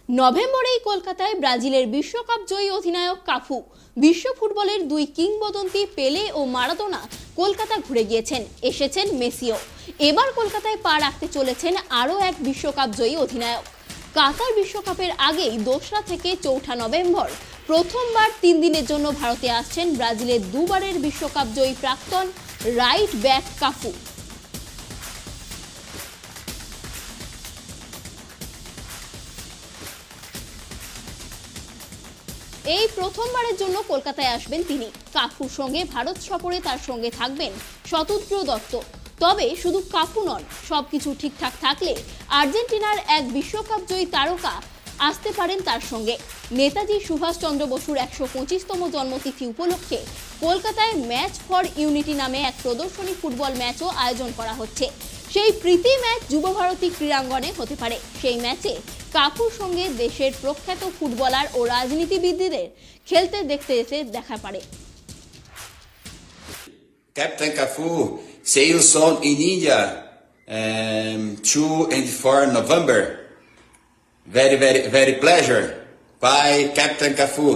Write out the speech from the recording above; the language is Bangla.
নভেম্বরেই কলকাতায় ব্রাজিলের বিশ্বকাপ জয়ী অধিনায়ক কাফু, বিশ্ব ফুটবলের দুই কিংবদন্তি পেলে ও মারাদোনা কলকাতা ঘুরে গিয়েছেন, এসেছেন মেসিও। এবার কলকাতায় পা রাখতে চলেছেন আরও এক বিশ্বকাপ জয়ী অধিনায়ক। কাতার বিশ্বকাপের আগেই 2রা থেকে 4ঠা নভেম্বর প্রথমবার 3 দিনের জন্য ভারতে আসছেন ব্রাজিলের দুবারের বিশ্বকাপ জয়ী প্রাক্তন রাইট ব্যাক কাফু। এই প্রথমবারের জন্য কলকাতায় আসবেন তিনি। কাফুর সঙ্গে ভারত সফরে তার সঙ্গে থাকবেন শতদ্র দত্ত। তবে শুধু কাফু নন, সবকিছু ঠিকঠাক থাকলে আর্জেন্টিনার এক বিশ্বকাপ জয়ী তারকা আসতে পারেন তার সঙ্গে। নেতাজি সুভাষচন্দ্র বসুর 125তম জন্মতিথি উপলক্ষে কলকাতায় ম্যাচ ফর ইউনিটি নামে এক প্রদর্শনী ফুটবল ম্যাচও আয়োজন করা হচ্ছে। সেই প্রীতি ম্যাচ যুবভারতী ক্রীড়াঙ্গনে হতে পারে। সেই ম্যাচে কাফুর সঙ্গে দেশের প্রখ্যাত ফুটবলার ও রাজনীতিবিদদের খেলতে দেখতে যেতে দেখা পারে। Captain Cafu sails on in India 2 and 4 November. Very pleasure. Bye, Captain Cafu.